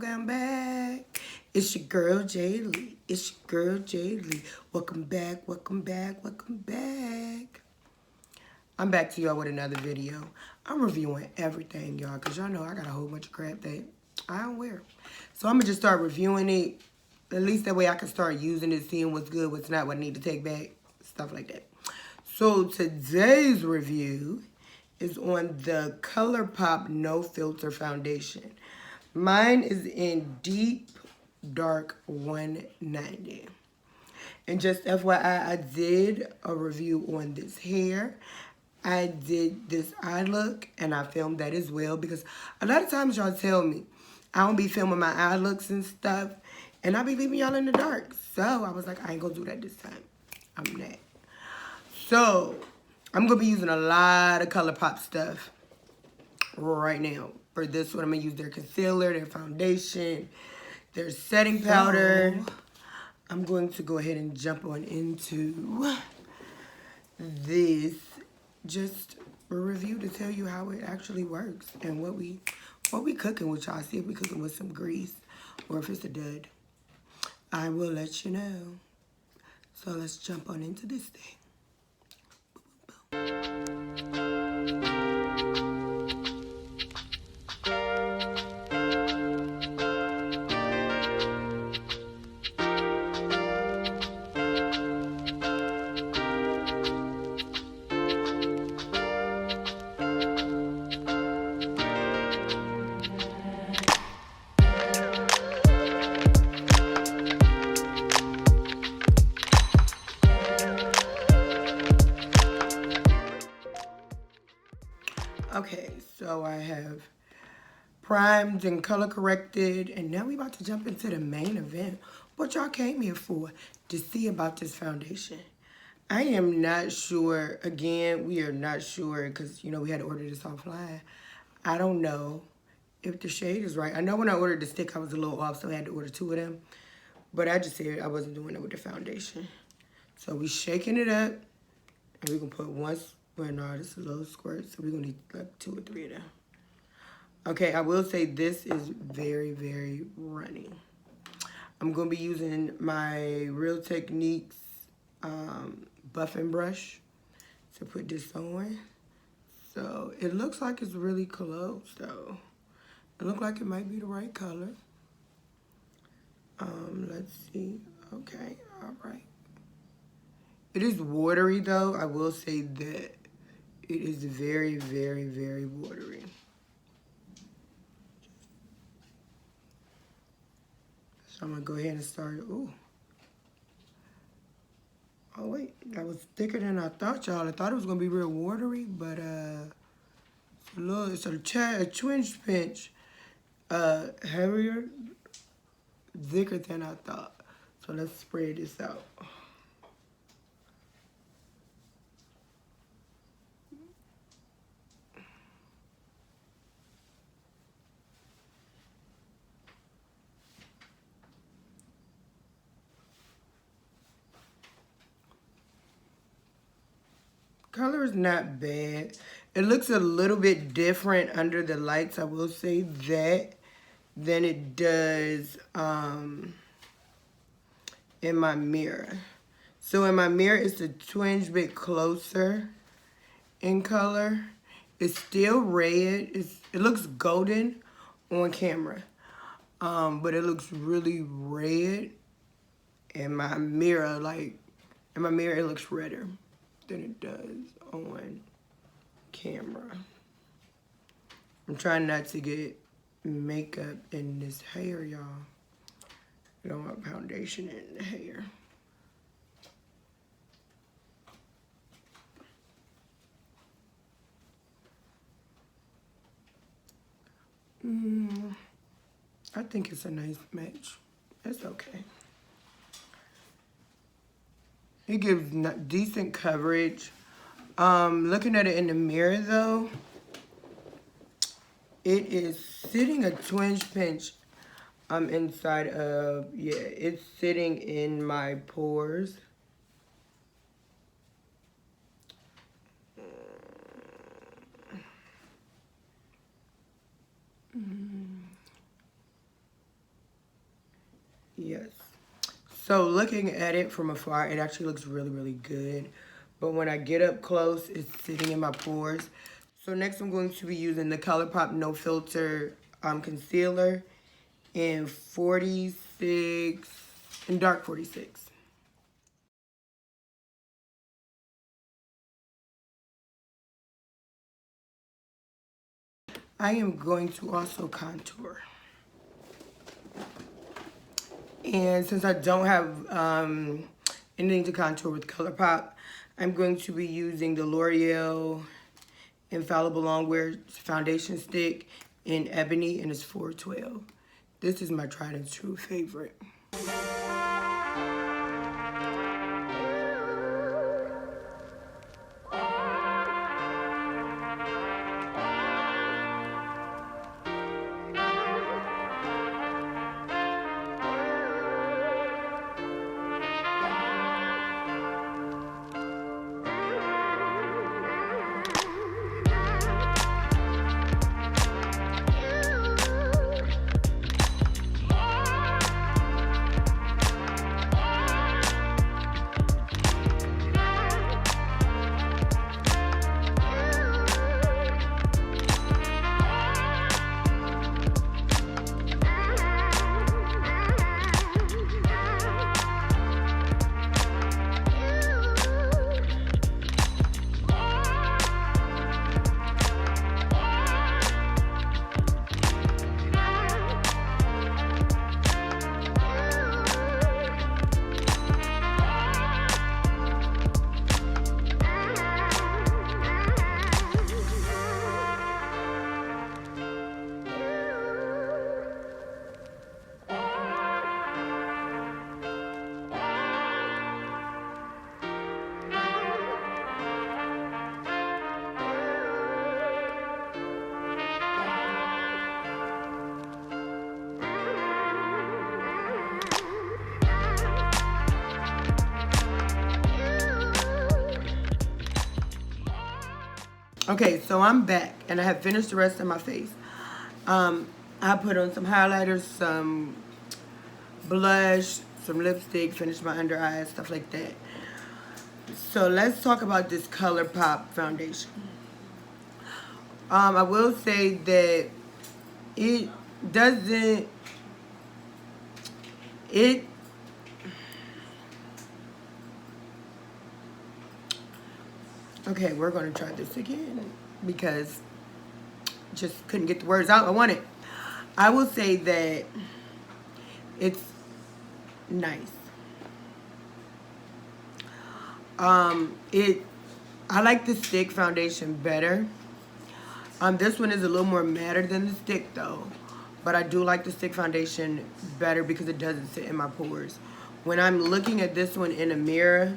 welcome back. It's your girl Jay Lee. It's your girl Jay Lee. Welcome back, welcome back, welcome back. I'm back to y'all with another video. I'm reviewing everything, y'all, because y'all know I got a whole bunch of crap that I don't wear. So I'm going to just start reviewing it. At least that way I can start using it, seeing what's good, what's not, what I need to take back, stuff like that. So today's review is on the Colourpop No Filter Foundation. Mine is in Deep Dark 190. And just FYI, I did a review on this hair. I did this eye look, and I filmed that as well, because a lot of times y'all tell me I don't be filming my eye looks and stuff, and I be leaving y'all in the dark. So I was like, I ain't gonna do that this time. I'm not. So I'm gonna be using a lot of Colourpop stuff right now. For this one, I'm gonna use their concealer, their foundation, their setting powder. I'm going to go ahead and jump on into this, just a review to tell you how it actually works and what we cooking with y'all. See if we cooking with some grease or if it's a dud. I will let you know. So let's jump on into this thing. Okay, so I have primed and color corrected, and now we about to jump into the main event. What y'all came here for, to see about this foundation. I am not sure, again, we are not sure, because, you know, we had to order this offline. I don't know if the shade is right. I know when I ordered the stick, I was a little off, so I had to order 2 of them. But I just said I wasn't doing it with the foundation. So we shaking it up, and we're going to put one. Well, no, this is a little squirt, so we're going to need like 2 or 3 of them. Okay, I will say this is very, very runny. I'm going to be using my Real Techniques buffing brush to put this on. So it looks like it's really close, though. It looks like it might be the right color. Let's see. Okay, all right. It is watery, though. I will say that. It is very, very, very watery. So I'm gonna go ahead and start. Ooh. Oh wait, that was thicker than I thought, y'all. I thought it was gonna be real watery, but it's a twinge pinch, heavier, thicker than I thought. So let's spread this out. Color is not bad. It looks a little bit different under the lights, I will say that, than it does in my mirror. So in my mirror, it's a twinge bit closer in color. It's still red. It looks golden on camera, but it looks really red in my mirror. Like in my mirror, it looks redder than it does on camera. I'm trying not to get makeup in this hair, y'all. I don't want foundation in the hair. I think it's a nice match. It's okay. It gives decent coverage. Looking at it in the mirror, though, it is sitting a twinge pinch inside of, yeah, it's sitting in my pores. Yes. So looking at it from afar, it actually looks really, really good. But when I get up close, it's sitting in my pores. So next I'm going to be using the Colourpop No Filter concealer in 46, in dark 46. I am going to also contour. And since I don't have anything to contour with Colourpop, I'm going to be using the L'Oreal Infallible Longwear Foundation Stick in Ebony, and it's 412. This is my tried and true favorite. Okay, so I'm back and I have finished the rest of my face. I put on some highlighters, some blush, some lipstick, finished my under eyes, stuff like that. So let's talk about this Colourpop foundation. I will say that it doesn't, it, okay, we're gonna try this again because just couldn't get the words out I wanted. I will say that it's nice. I like the stick foundation better. This one is a little more matter than the stick though, but I do like the stick foundation better because it doesn't sit in my pores. When I'm looking at this one in a mirror,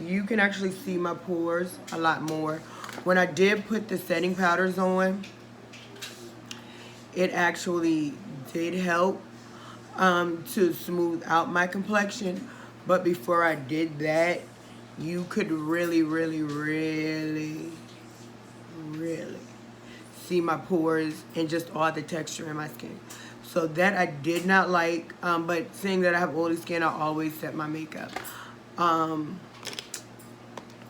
you can actually see my pores a lot more. When I did put the setting powders on, it actually did help to smooth out my complexion. But before I did that, you could really, really, really, really see my pores and just all the texture in my skin. So that I did not like, but seeing that I have oily skin, I always set my makeup.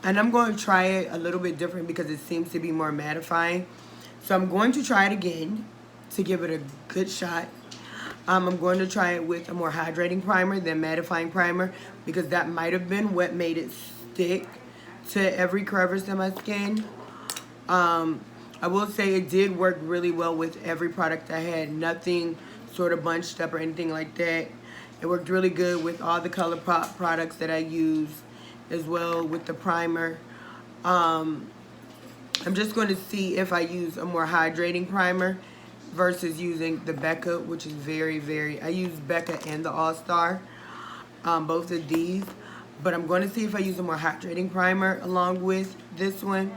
And I'm going to try it a little bit different because it seems to be more mattifying. So I'm going to try it again to give it a good shot. I'm going to try it with a more hydrating primer than mattifying primer because that might have been what made it stick to every crevice in my skin. I will say it did work really well with every product I had. Nothing sort of bunched up or anything like that. It worked really good with all the Colourpop products that I use, as well with the primer. I'm just going to see if I use a more hydrating primer versus using the Becca, which is very, very, I use Becca and the All-Star, both of these. But I'm going to see if I use a more hydrating primer along with this one,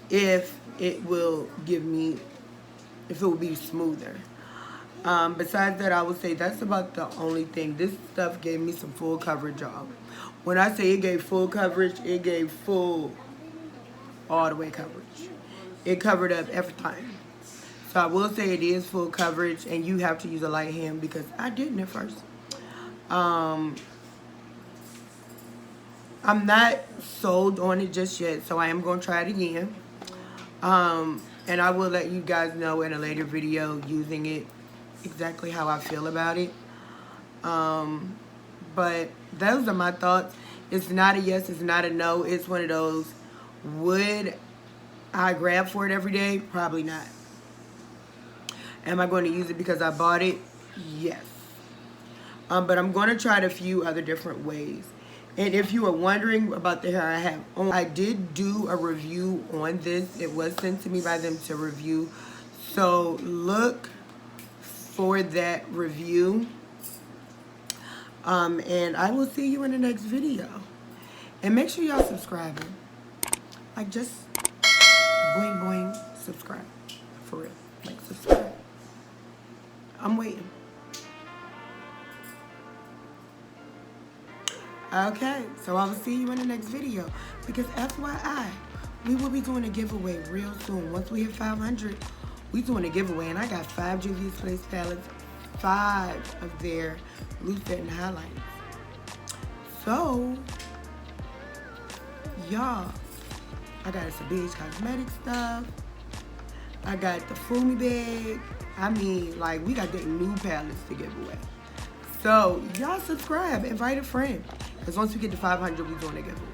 if it will give me, if it will be smoother. Besides that, I would say that's about the only thing. This stuff gave me some full coverage, y'all. When I say it gave full coverage, it gave full, all the way coverage. It covered up everything. So I will say it is full coverage, and you have to use a light hand because I didn't at first. I'm not sold on it just yet, so I am going to try it again. And I will let you guys know in a later video using it exactly how I feel about it. But those are my thoughts. It's not a yes, it's not a no. It's one of those, would I grab for it every day? Probably not. Am I going to use it because I bought it? Yes. But I'm going to try it a few other different ways. And if you are wondering about the hair I have on, I did do a review on this. It was sent to me by them to review. So look for that review. And I will see you in the next video. And make sure y'all subscribing. Like, just boing boing, subscribe. For real. Like, subscribe. I'm waiting. Okay, so I will see you in the next video. Because FYI, we will be doing a giveaway real soon. Once we hit 500, we doing a giveaway. And I got 5 Juvia's Place palettes, 5 of their loose fit and highlighters. So, y'all, I got some Beige Cosmetic stuff. I got the Fumi bag. I mean, like, we got the new palettes to give away. So, y'all subscribe. Invite a friend. Because once we get to 500, we're doing a giveaway.